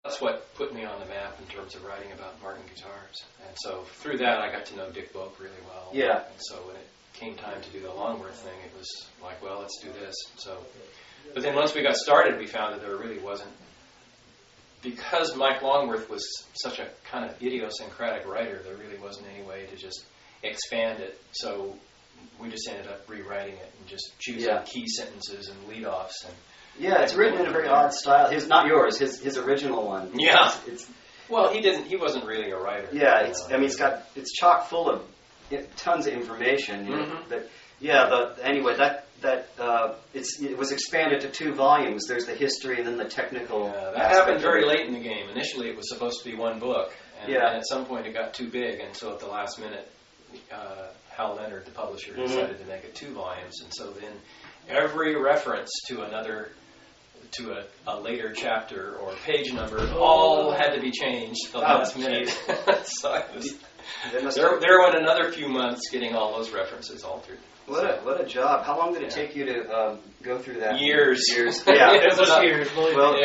That's what put me on the map in terms of writing about Martin guitars. And so through that, I got to know Dick Boak really well. Yeah. And so when it came time to do the Longworth thing, it was like, well, let's do this. So, but then once we got started, we found that there really wasn't, because Mike Longworth was such a kind of idiosyncratic writer, there really wasn't any way to just expand it. So we just ended up rewriting it and just choosing key sentences and lead-offs. And yeah, it's written in a very odd style. Not yours, his original one. Yeah. Well, he wasn't really a writer. Yeah, it's chock full of tons of information. You know, but anyway, it was expanded to 2 volumes. There's the history and then the technical. Yeah, that happened very late in the game. Initially, it was supposed to be 1 book, and at some point it got too big, and so at the last minute, Hal Leonard, the publisher, decided to make it 2 volumes, and so then every reference to a later chapter or page number all had to be changed at the last minute. So there went another few months getting all those references altered. What a job! How long did it take you to go through that? Years. Yeah, it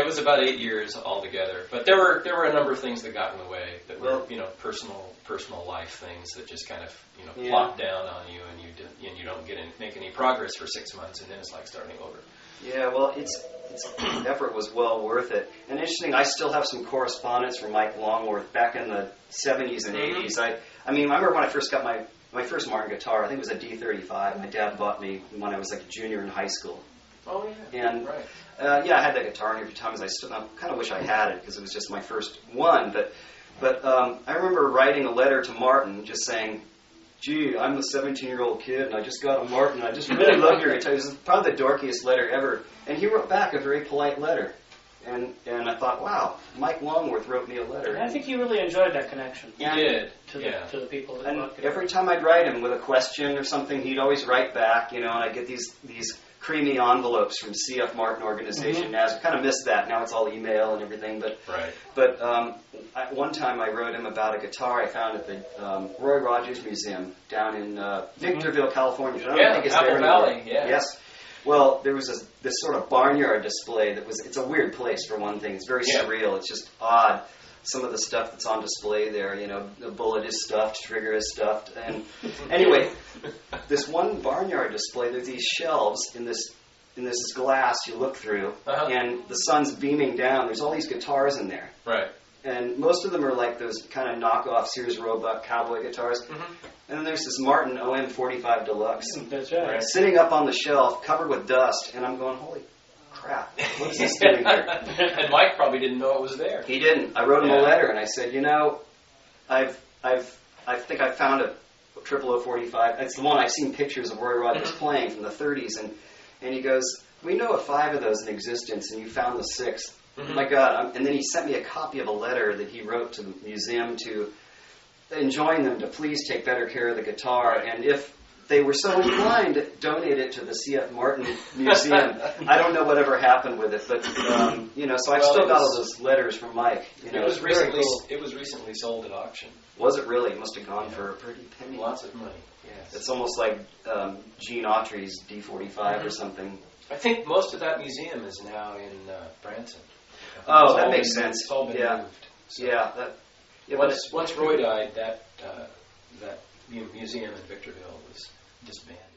was about 8 years altogether. But there were a number of things that got in the way that were personal life things that just kind of plop down on you, and you don't make any progress for 6 months, and then it's like starting over. Yeah, well, its effort was well worth it. And interesting, I still have some correspondence from Mike Longworth back in the 70s and 80s. I remember when I first got my first Martin guitar. I think it was a D35. My dad bought me when I was like a junior in high school. Oh, yeah. And, right. I had that guitar, and every time I kind of wish I had it because it was just my first one. But I remember writing a letter to Martin just saying, gee, I'm a 17-year-old kid, and I just got a Martin, and I just really love your guitar. This is probably the dorkiest letter ever. And he wrote back a very polite letter. And I thought, wow, Mike Longworth wrote me a letter. And I think he really enjoyed that connection. He did. To the people that and every time I'd write him with a question or something, he'd always write back, and I'd get these creamy envelopes from CF Martin Organization. Now I kind of missed that. Now it's all email and everything. But one time I wrote him about a guitar I found at the Roy Rogers Museum down in Victorville, California. I don't think it's Apple there Valley. anymore. Yeah. Yes. Well, there was this sort of barnyard display it's a weird place for one thing. It's very surreal. It's just odd. Some of the stuff that's on display there, the bullet is stuffed, trigger is stuffed. And anyway, this one barnyard display, there's these shelves in this glass you look through, and the sun's beaming down. There's all these guitars in there. Right. And most of them are like those kind of knockoff Sears Roebuck cowboy guitars. And then there's this Martin OM45 Deluxe sitting up on the shelf, covered with dust, and I'm going, holy crap, what is this doing here? And Mike probably didn't know it was there. He didn't. I wrote him a letter, and I said, I think I found a 0045. It's the one I've seen pictures of Roy Rogers playing from the 30s, and he goes, we know of 5 of those in existence, and you found the 6th. My God. And then he sent me a copy of a letter that he wrote to the museum to enjoin them to please take better care of the guitar, and if they were so inclined, donate it to the C.F. Martin Museum. I don't know whatever happened with it, but so I've still got all those letters from Mike. It was recently it was recently sold at auction. Was it really? It must have gone for a pretty penny. Lots of money. Yes. It's almost like Gene Autry's D45 or something. I think most of that museum is now in Branson. Oh, that makes sense. It's all been moved. So. Once Roy died, that museum in Victorville was disbanded.